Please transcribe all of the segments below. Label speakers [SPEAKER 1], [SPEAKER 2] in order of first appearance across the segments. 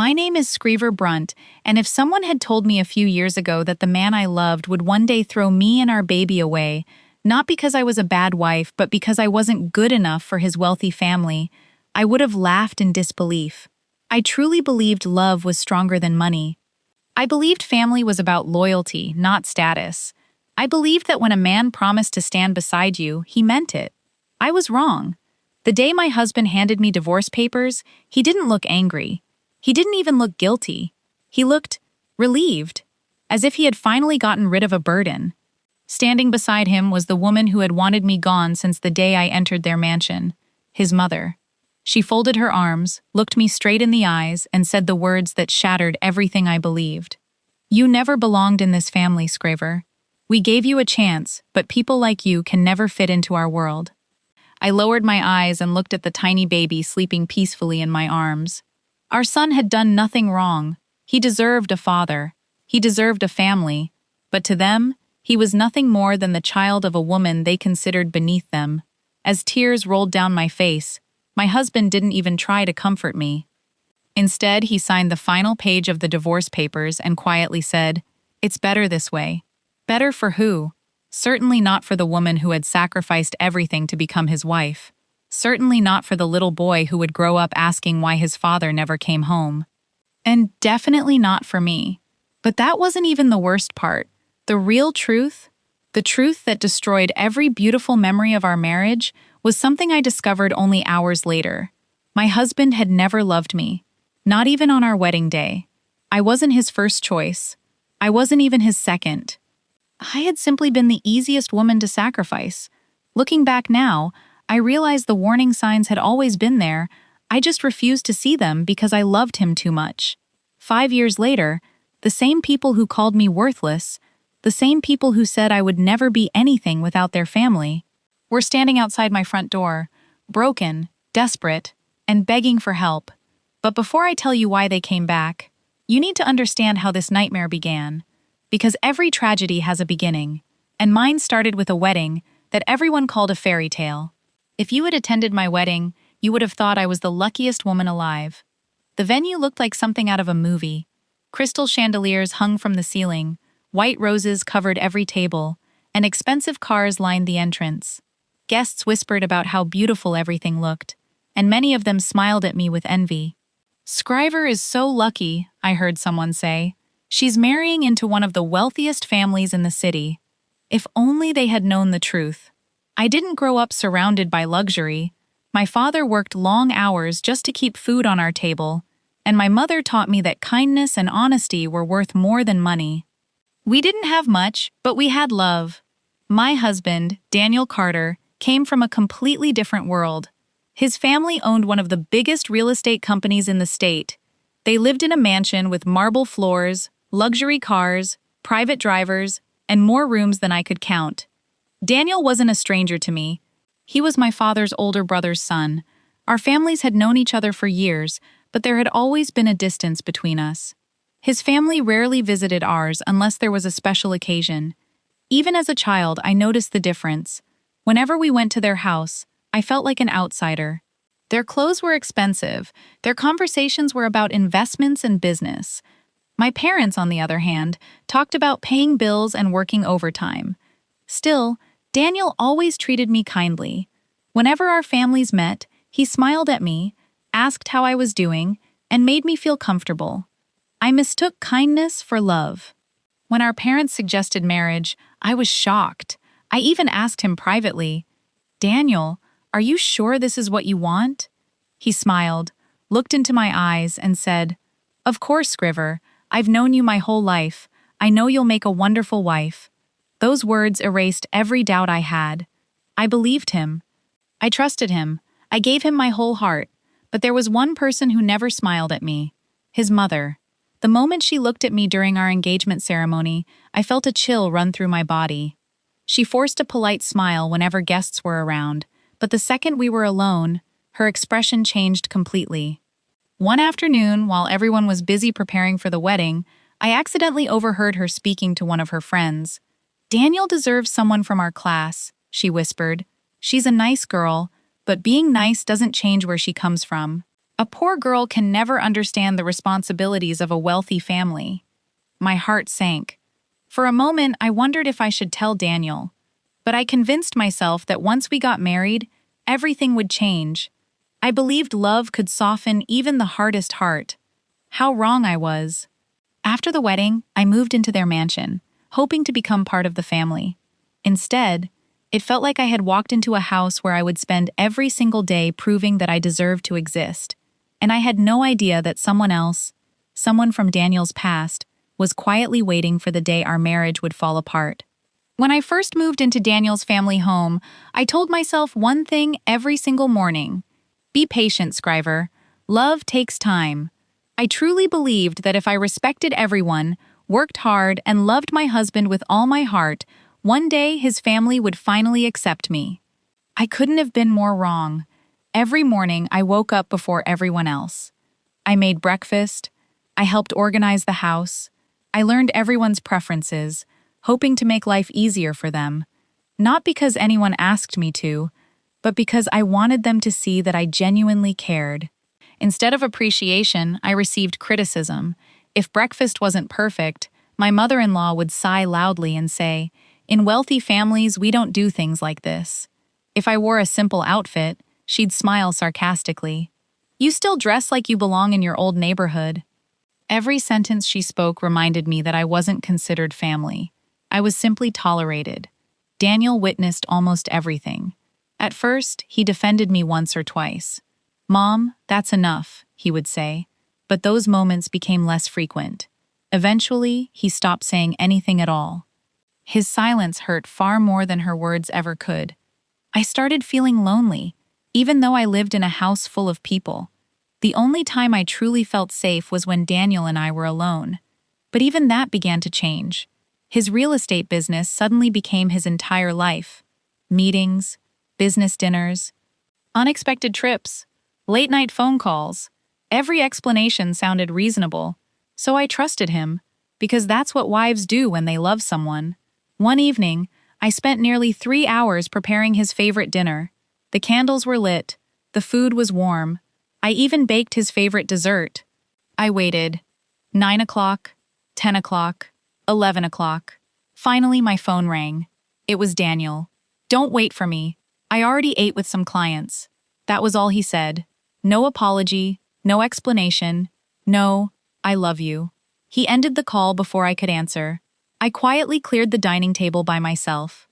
[SPEAKER 1] My name is Screever Brunt, and if someone had told me a few years ago that the man I loved would one day throw me and our baby away, not because I was a bad wife, but because I wasn't good enough for his wealthy family, I would have laughed in disbelief. I truly believed love was stronger than money. I believed family was about loyalty, not status. I believed that when a man promised to stand beside you, he meant it. I was wrong. The day my husband handed me divorce papers, he didn't look angry. He didn't even look guilty. He looked relieved, as if he had finally gotten rid of a burden. Standing beside him was the woman who had wanted me gone since the day I entered their mansion, his mother. She folded her arms, looked me straight in the eyes, and said the words that shattered everything I believed. "You never belonged in this family, Scraver. We gave you a chance, but people like you can never fit into our world." I lowered my eyes and looked at the tiny baby sleeping peacefully in my arms. Our son had done nothing wrong. He deserved a father. He deserved a family. But to them, he was nothing more than the child of a woman they considered beneath them. As tears rolled down my face, my husband didn't even try to comfort me. Instead, he signed the final page of the divorce papers and quietly said, "It's better this way." Better for who? Certainly not for the woman who had sacrificed everything to become his wife. Certainly not for the little boy who would grow up asking why his father never came home. And definitely not for me. But that wasn't even the worst part. The real truth, the truth that destroyed every beautiful memory of our marriage, was something I discovered only hours later. My husband had never loved me, not even on our wedding day. I wasn't his first choice. I wasn't even his second. I had simply been the easiest woman to sacrifice. Looking back now, I realized the warning signs had always been there. I just refused to see them because I loved him too much. 5 years later, the same people who called me worthless, the same people who said I would never be anything without their family, were standing outside my front door, broken, desperate, and begging for help. But before I tell you why they came back, you need to understand how this nightmare began. Because every tragedy has a beginning, and mine started with a wedding that everyone called a fairy tale. If you had attended my wedding, you would have thought I was the luckiest woman alive. The venue looked like something out of a movie. Crystal chandeliers hung from the ceiling, white roses covered every table, and expensive cars lined the entrance. Guests whispered about how beautiful everything looked, and many of them smiled at me with envy. "Scryver is so lucky," I heard someone say. "She's marrying into one of the wealthiest families in the city." If only they had known the truth. I didn't grow up surrounded by luxury. My father worked long hours just to keep food on our table, and my mother taught me that kindness and honesty were worth more than money. We didn't have much, but we had love. My husband, Daniel Carter, came from a completely different world. His family owned one of the biggest real estate companies in the state. They lived in a mansion with marble floors, luxury cars, private drivers, and more rooms than I could count. Daniel wasn't a stranger to me. He was my father's older brother's son. Our families had known each other for years, but there had always been a distance between us. His family rarely visited ours unless there was a special occasion. Even as a child, I noticed the difference. Whenever we went to their house, I felt like an outsider. Their clothes were expensive. Their conversations were about investments and business. My parents, on the other hand, talked about paying bills and working overtime. Still, Daniel always treated me kindly. Whenever our families met, he smiled at me, asked how I was doing, and made me feel comfortable. I mistook kindness for love. When our parents suggested marriage, I was shocked. I even asked him privately, "Daniel, are you sure this is what you want?" He smiled, looked into my eyes, and said, "Of course, Scriver. I've known you my whole life. I know you'll make a wonderful wife." Those words erased every doubt I had. I believed him. I trusted him. I gave him my whole heart. But there was one person who never smiled at me. His mother. The moment she looked at me during our engagement ceremony, I felt a chill run through my body. She forced a polite smile whenever guests were around, but the second we were alone, her expression changed completely. One afternoon, while everyone was busy preparing for the wedding, I accidentally overheard her speaking to one of her friends. "Daniel deserves someone from our class," she whispered. "She's a nice girl, but being nice doesn't change where she comes from." A poor girl can never understand the responsibilities of a wealthy family. My heart sank. For a moment, I wondered if I should tell Daniel. But I convinced myself that once we got married, everything would change. I believed love could soften even the hardest heart. How wrong I was. After the wedding, I moved into their mansion, hoping to become part of the family. Instead, it felt like I had walked into a house where I would spend every single day proving that I deserved to exist. And I had no idea that someone else, someone from Daniel's past, was quietly waiting for the day our marriage would fall apart. When I first moved into Daniel's family home, I told myself one thing every single morning. Be patient, Scriver. Love takes time. I truly believed that if I respected everyone, worked hard, and loved my husband with all my heart, one day his family would finally accept me. I couldn't have been more wrong. Every morning I woke up before everyone else. I made breakfast. I helped organize the house. I learned everyone's preferences, hoping to make life easier for them. Not because anyone asked me to, but because I wanted them to see that I genuinely cared. Instead of appreciation, I received criticism. If breakfast wasn't perfect, my mother-in-law would sigh loudly and say, "In wealthy families, we don't do things like this." If I wore a simple outfit, she'd smile sarcastically. "You still dress like you belong in your old neighborhood." Every sentence she spoke reminded me that I wasn't considered family. I was simply tolerated. Daniel witnessed almost everything. At first, he defended me once or twice. "Mom, that's enough," he would say, but those moments became less frequent. Eventually, he stopped saying anything at all. His silence hurt far more than her words ever could. I started feeling lonely, even though I lived in a house full of people. The only time I truly felt safe was when Daniel and I were alone. But even that began to change. His real estate business suddenly became his entire life. Meetings, business dinners, unexpected trips, late-night phone calls. Every explanation sounded reasonable, so I trusted him, because that's what wives do when they love someone. One evening, I spent nearly 3 hours preparing his favorite dinner. The candles were lit, the food was warm. I even baked his favorite dessert. I waited. 9 o'clock, 10 o'clock, 11 o'clock. Finally, my phone rang. It was Daniel. "Don't wait for me. I already ate with some clients." That was all he said. No apology, no explanation, no, "I love you." He ended the call before I could answer. I quietly cleared the dining table by myself.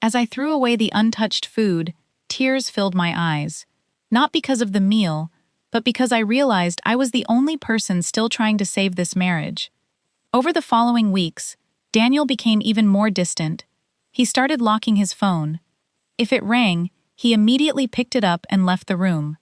[SPEAKER 1] As I threw away the untouched food, tears filled my eyes. Not because of the meal, but because I realized I was the only person still trying to save this marriage. Over the following weeks, Daniel became even more distant. He started locking his phone. If it rang, he immediately picked it up and left the room.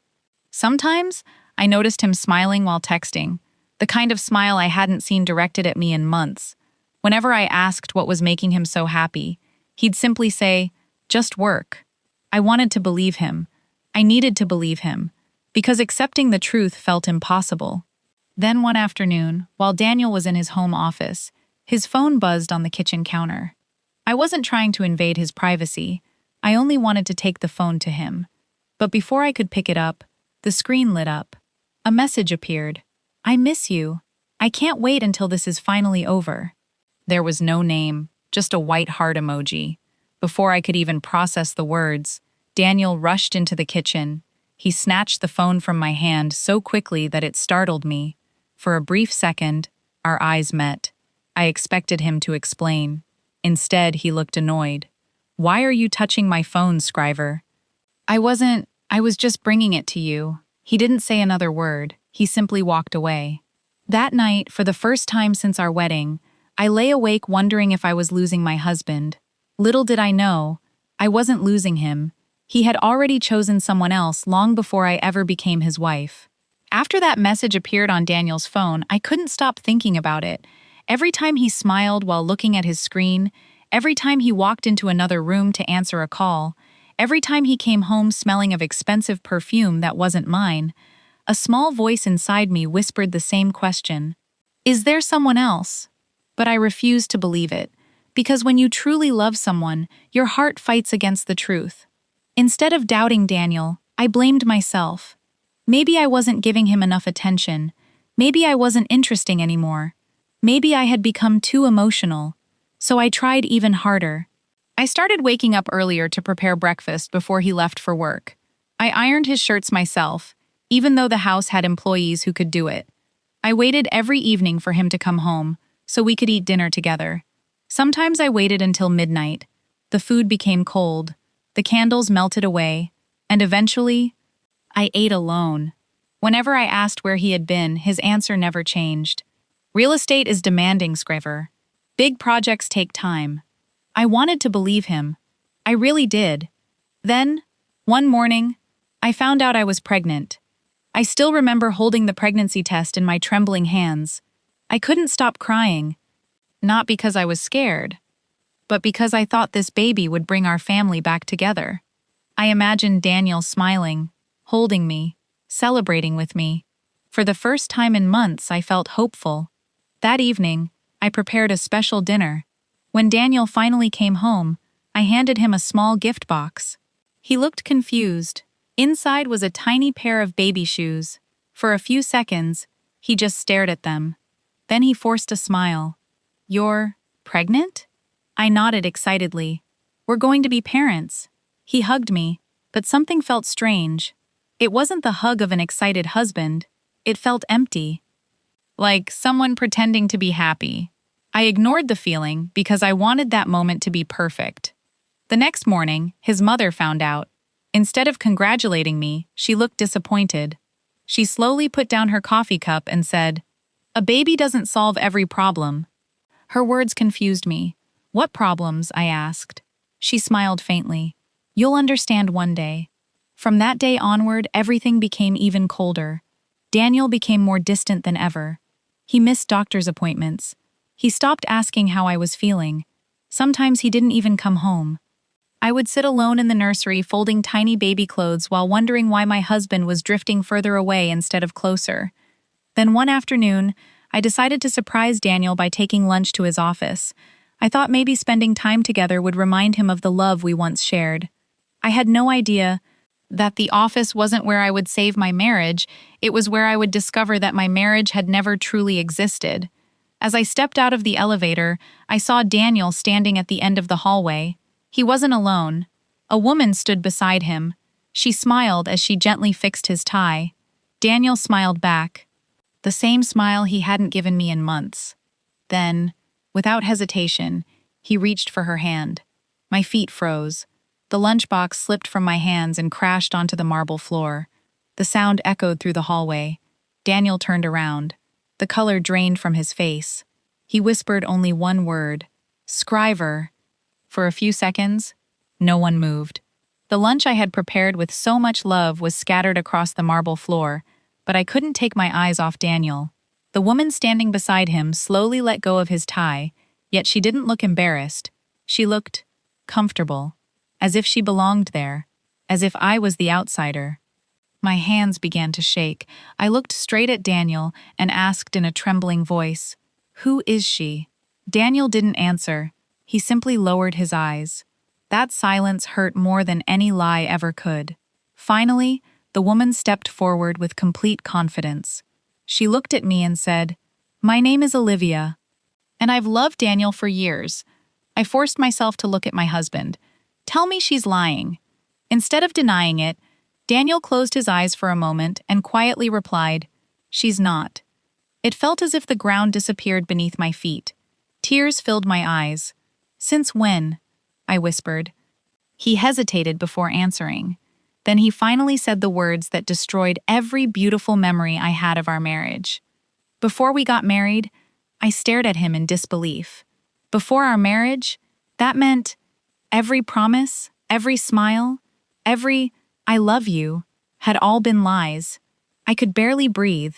[SPEAKER 1] Sometimes, I noticed him smiling while texting, the kind of smile I hadn't seen directed at me in months. Whenever I asked what was making him so happy, he'd simply say, "Just work." I wanted to believe him. I needed to believe him, because accepting the truth felt impossible. Then one afternoon, while Daniel was in his home office, his phone buzzed on the kitchen counter. I wasn't trying to invade his privacy. I only wanted to take the phone to him. But before I could pick it up, the screen lit up. A message appeared. "I miss you. I can't wait until this is finally over." There was no name, just a white heart emoji. Before I could even process the words, Daniel rushed into the kitchen. He snatched the phone from my hand so quickly that it startled me. For a brief second, our eyes met. I expected him to explain. Instead, he looked annoyed. "Why are you touching my phone, Scriver?" I was just bringing it to you." He didn't say another word. He simply walked away. That night, for the first time since our wedding, I lay awake wondering if I was losing my husband. Little did I know, I wasn't losing him. He had already chosen someone else long before I ever became his wife. After that message appeared on Daniel's phone, I couldn't stop thinking about it. Every time he smiled while looking at his screen, every time he walked into another room to answer a call, every time he came home smelling of expensive perfume that wasn't mine, a small voice inside me whispered the same question. Is there someone else? But I refused to believe it, because when you truly love someone, your heart fights against the truth. Instead of doubting Daniel, I blamed myself. Maybe I wasn't giving him enough attention. Maybe I wasn't interesting anymore. Maybe I had become too emotional. So I tried even harder. I started waking up earlier to prepare breakfast before he left for work. I ironed his shirts myself, even though the house had employees who could do it. I waited every evening for him to come home, so we could eat dinner together. Sometimes I waited until midnight. The food became cold, the candles melted away, and eventually, I ate alone. Whenever I asked where he had been, his answer never changed. Real estate is demanding, Scriver. Big projects take time. I wanted to believe him. I really did. Then, one morning, I found out I was pregnant. I still remember holding the pregnancy test in my trembling hands. I couldn't stop crying. Not because I was scared, but because I thought this baby would bring our family back together. I imagined Daniel smiling, holding me, celebrating with me. For the first time in months, I felt hopeful. That evening, I prepared a special dinner. When Daniel finally came home, I handed him a small gift box. He looked confused. Inside was a tiny pair of baby shoes. For a few seconds, he just stared at them. Then he forced a smile. "You're pregnant?" I nodded excitedly. "We're going to be parents." He hugged me, but something felt strange. It wasn't the hug of an excited husband. It felt empty. Like someone pretending to be happy. I ignored the feeling because I wanted that moment to be perfect. The next morning, his mother found out. Instead of congratulating me, she looked disappointed. She slowly put down her coffee cup and said, "A baby doesn't solve every problem." Her words confused me. "What problems?" I asked. She smiled faintly. "You'll understand one day." From that day onward, everything became even colder. Daniel became more distant than ever. He missed doctor's appointments. He stopped asking how I was feeling. Sometimes he didn't even come home. I would sit alone in the nursery folding tiny baby clothes while wondering why my husband was drifting further away instead of closer. Then one afternoon, I decided to surprise Daniel by taking lunch to his office. I thought maybe spending time together would remind him of the love we once shared. I had no idea that the office wasn't where I would save my marriage, it was where I would discover that my marriage had never truly existed. As I stepped out of the elevator, I saw Daniel standing at the end of the hallway. He wasn't alone. A woman stood beside him. She smiled as she gently fixed his tie. Daniel smiled back. The same smile he hadn't given me in months. Then, without hesitation, he reached for her hand. My feet froze. The lunchbox slipped from my hands and crashed onto the marble floor. The sound echoed through the hallway. Daniel turned around. The color drained from his face. He whispered only one word, "Scriver." For a few seconds, no one moved. The lunch I had prepared with so much love was scattered across the marble floor, but I couldn't take my eyes off Daniel. The woman standing beside him slowly let go of his tie, yet she didn't look embarrassed. She looked comfortable, as if she belonged there, as if I was the outsider. My hands began to shake. I looked straight at Daniel and asked in a trembling voice, "Who is she?" Daniel didn't answer. He simply lowered his eyes. That silence hurt more than any lie ever could. Finally, the woman stepped forward with complete confidence. She looked at me and said, "My name is Olivia, and I've loved Daniel for years." I forced myself to look at my husband. "Tell me she's lying." Instead of denying it, Daniel closed his eyes for a moment and quietly replied, "She's not." It felt as if the ground disappeared beneath my feet. Tears filled my eyes. "Since when?" I whispered. He hesitated before answering. Then he finally said the words that destroyed every beautiful memory I had of our marriage. Before we got married, I stared at him in disbelief. Before our marriage, that meant every promise, every smile, every "I love you" had all been lies. I could barely breathe.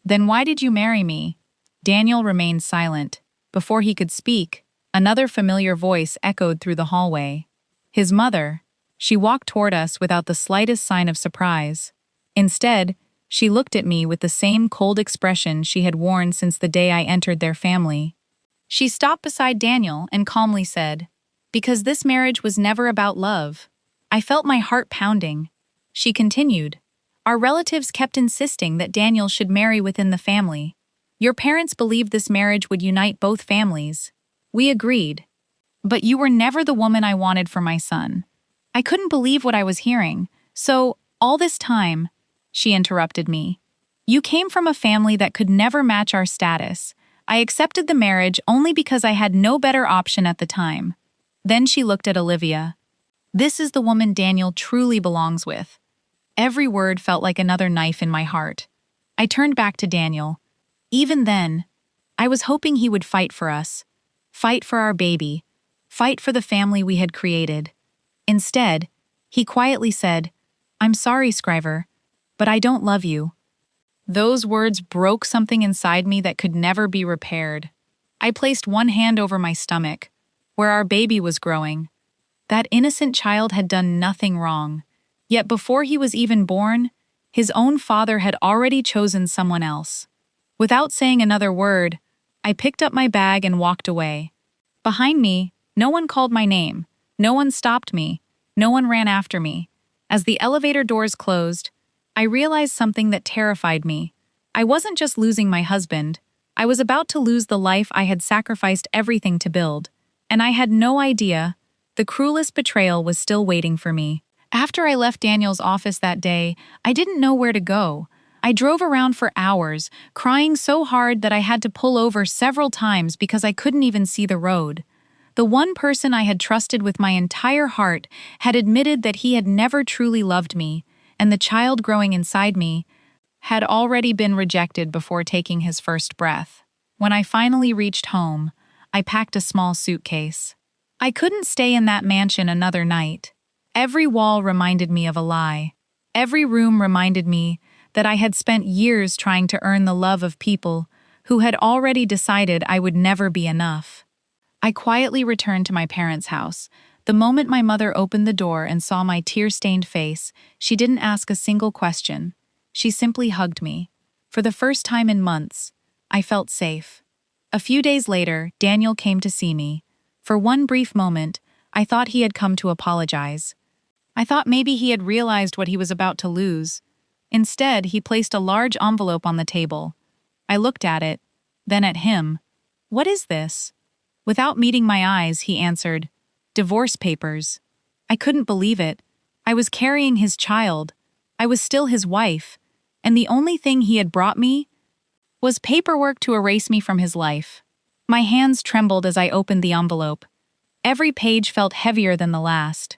[SPEAKER 1] "Then why did you marry me?" Daniel remained silent. Before he could speak, another familiar voice echoed through the hallway. His mother. She walked toward us without the slightest sign of surprise. Instead, she looked at me with the same cold expression she had worn since the day I entered their family. She stopped beside Daniel and calmly said, "Because this marriage was never about love." I felt my heart pounding. She continued, Our relatives kept insisting that Daniel should marry within the family. Your parents believed this marriage would unite both families. We agreed. But you were never the woman I wanted for my son. I couldn't believe what I was hearing. So, all this time, she interrupted me. You came from a family that could never match our status. I accepted the marriage only because I had no better option at the time. Then she looked at Olivia. This is the woman Daniel truly belongs with. Every word felt like another knife in my heart. I turned back to Daniel. Even then, I was hoping he would fight for us. Fight for our baby. Fight for the family we had created. Instead, he quietly said, "I'm sorry, Scriver, but I don't love you." Those words broke something inside me that could never be repaired. I placed one hand over my stomach, where our baby was growing. That innocent child had done nothing wrong. Yet before he was even born, his own father had already chosen someone else. Without saying another word, I picked up my bag and walked away. Behind me, no one called my name. No one stopped me. No one ran after me. As the elevator doors closed, I realized something that terrified me. I wasn't just losing my husband. I was about to lose the life I had sacrificed everything to build. And I had no idea the cruelest betrayal was still waiting for me. After I left Daniel's office that day, I didn't know where to go. I drove around for hours, crying so hard that I had to pull over several times because I couldn't even see the road. The one person I had trusted with my entire heart had admitted that he had never truly loved me, and the child growing inside me had already been rejected before taking his first breath. When I finally reached home, I packed a small suitcase. I couldn't stay in that mansion another night. Every wall reminded me of a lie. Every room reminded me that I had spent years trying to earn the love of people who had already decided I would never be enough. I quietly returned to my parents' house. The moment my mother opened the door and saw my tear-stained face, she didn't ask a single question. She simply hugged me. For the first time in months, I felt safe. A few days later, Daniel came to see me. For one brief moment, I thought he had come to apologize. I thought maybe he had realized what he was about to lose. Instead, he placed a large envelope on the table. I looked at it, then at him. "What is this?" Without meeting my eyes, he answered, "Divorce papers." I couldn't believe it. I was carrying his child. I was still his wife. And the only thing he had brought me was paperwork to erase me from his life. My hands trembled as I opened the envelope. Every page felt heavier than the last.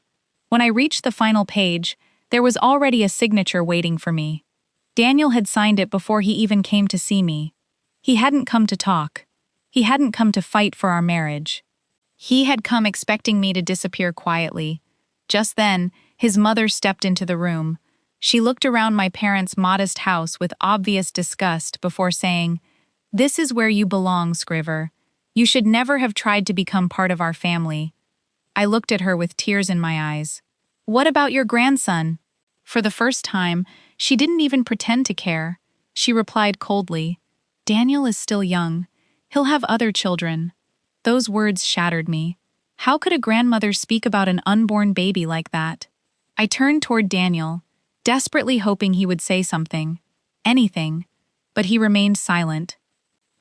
[SPEAKER 1] When I reached the final page, there was already a signature waiting for me. Daniel had signed it before he even came to see me. He hadn't come to talk. He hadn't come to fight for our marriage. He had come expecting me to disappear quietly. Just then, his mother stepped into the room. She looked around my parents' modest house with obvious disgust before saying, "This is where you belong, Scriver. You should never have tried to become part of our family." I looked at her with tears in my eyes. "What about your grandson?" For the first time, she didn't even pretend to care. She replied coldly, "Daniel is still young. He'll have other children." Those words shattered me. How could a grandmother speak about an unborn baby like that? I turned toward Daniel, desperately hoping he would say something. Anything. But he remained silent.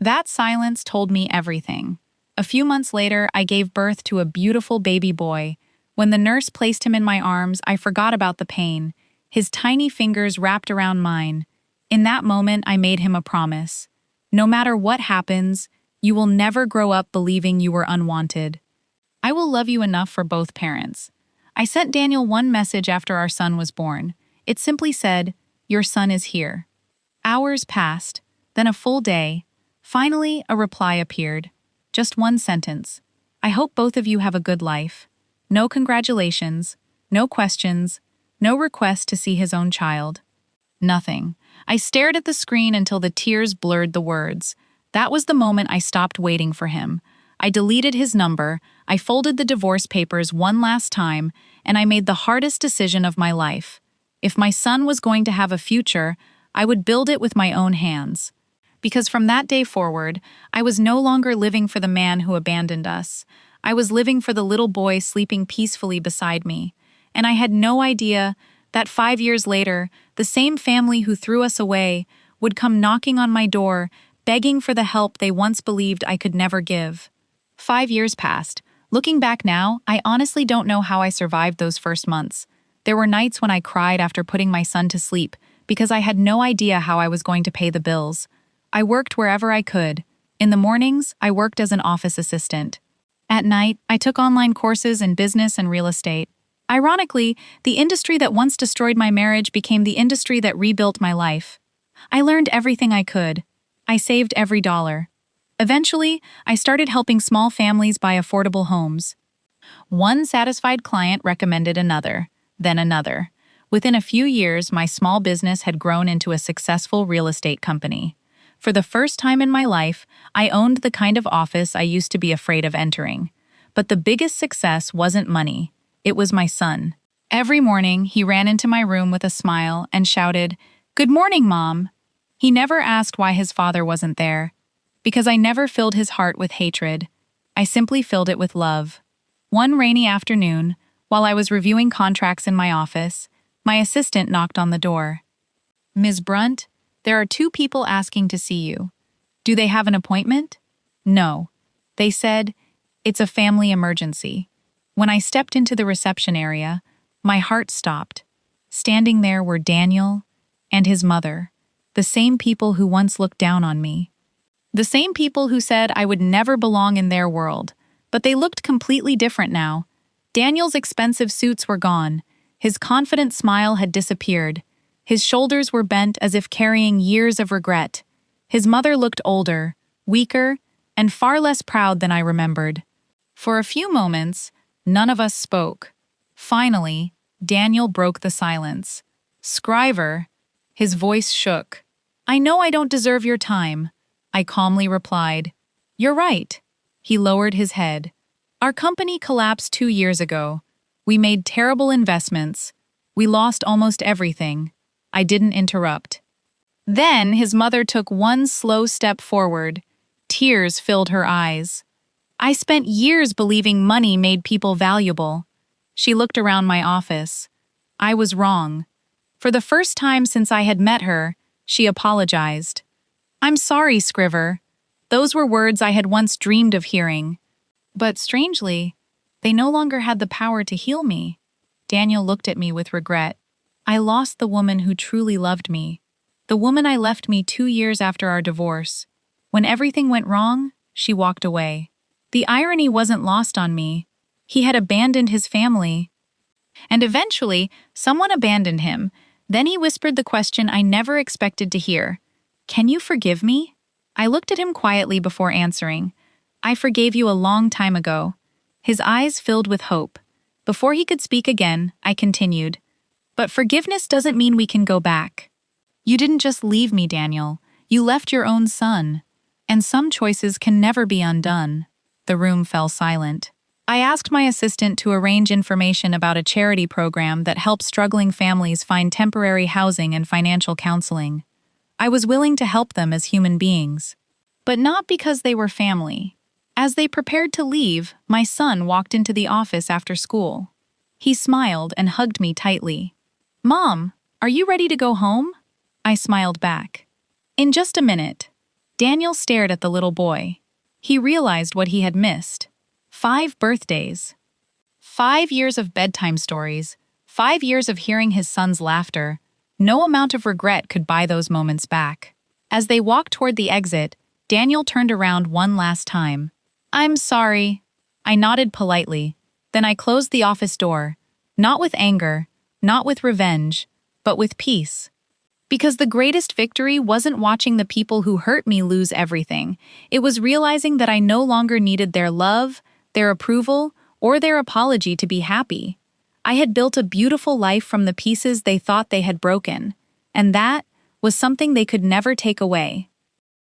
[SPEAKER 1] That silence told me everything. A few months later, I gave birth to a beautiful baby boy. When the nurse placed him in my arms, I forgot about the pain. His tiny fingers wrapped around mine. In that moment, I made him a promise. No matter what happens, you will never grow up believing you were unwanted. I will love you enough for both parents. I sent Daniel one message after our son was born. It simply said, "Your son is here." Hours passed, then a full day. Finally, a reply appeared. Just one sentence. "I hope both of you have a good life." No congratulations, no questions, no request to see his own child. Nothing. I stared at the screen until the tears blurred the words. That was the moment I stopped waiting for him. I deleted his number, I folded the divorce papers one last time, and I made the hardest decision of my life. If my son was going to have a future, I would build it with my own hands. Because from that day forward, I was no longer living for the man who abandoned us. I was living for the little boy sleeping peacefully beside me. And I had no idea that 5 years later, the same family who threw us away would come knocking on my door, begging for the help they once believed I could never give. 5 years passed. Looking back now, I honestly don't know how I survived those first months. There were nights when I cried after putting my son to sleep because I had no idea how I was going to pay the bills. I worked wherever I could. In the mornings, I worked as an office assistant. At night, I took online courses in business and real estate. Ironically, the industry that once destroyed my marriage became the industry that rebuilt my life. I learned everything I could. I saved every dollar. Eventually, I started helping small families buy affordable homes. One satisfied client recommended another, then another. Within a few years, my small business had grown into a successful real estate company. For the first time in my life, I owned the kind of office I used to be afraid of entering. But the biggest success wasn't money. It was my son. Every morning, he ran into my room with a smile and shouted, "Good morning, Mom." He never asked why his father wasn't there. Because I never filled his heart with hatred. I simply filled it with love. One rainy afternoon, while I was reviewing contracts in my office, my assistant knocked on the door. "Ms. Brunt, there are 2 people asking to see you. Do they have an appointment?" "No." They said, "It's a family emergency." When I stepped into the reception area, my heart stopped. Standing there were Daniel and his mother, the same people who once looked down on me. The same people who said I would never belong in their world, but they looked completely different now. Daniel's expensive suits were gone. His confident smile had disappeared. His shoulders were bent as if carrying years of regret. His mother looked older, weaker, and far less proud than I remembered. For a few moments, none of us spoke. Finally, Daniel broke the silence. "Scriver," his voice shook. "I know I don't deserve your time," I calmly replied. "You're right." He lowered his head. "Our company collapsed 2 years ago. We made terrible investments. We lost almost everything." I didn't interrupt. Then his mother took one slow step forward. Tears filled her eyes. "I spent years believing money made people valuable." She looked around my office. I was wrong. For the first time since I had met her, she apologized. "I'm sorry, Scriver." Those were words I had once dreamed of hearing. But strangely, they no longer had the power to heal me. Daniel looked at me with regret. I lost the woman who truly loved me. The woman I left me 2 years after our divorce. When everything went wrong, she walked away. The irony wasn't lost on me. He had abandoned his family. And eventually, someone abandoned him. Then he whispered the question I never expected to hear. "Can you forgive me?" I looked at him quietly before answering. "I forgave you a long time ago." His eyes filled with hope. Before he could speak again, I continued. "But forgiveness doesn't mean we can go back. You didn't just leave me, Daniel. You left your own son. And some choices can never be undone." The room fell silent. I asked my assistant to arrange information about a charity program that helps struggling families find temporary housing and financial counseling. I was willing to help them as human beings. But not because they were family. As they prepared to leave, my son walked into the office after school. He smiled and hugged me tightly. "Mom, are you ready to go home?" I smiled back. "In just a minute." Daniel stared at the little boy. He realized what he had missed. 5 birthdays. 5 years of bedtime stories. 5 years of hearing his son's laughter. No amount of regret could buy those moments back. As they walked toward the exit, Daniel turned around one last time. "I'm sorry." I nodded politely. Then I closed the office door. Not with anger, not with revenge, but with peace. Because the greatest victory wasn't watching the people who hurt me lose everything. It was realizing that I no longer needed their love, their approval, or their apology to be happy. I had built a beautiful life from the pieces they thought they had broken, and that was something they could never take away.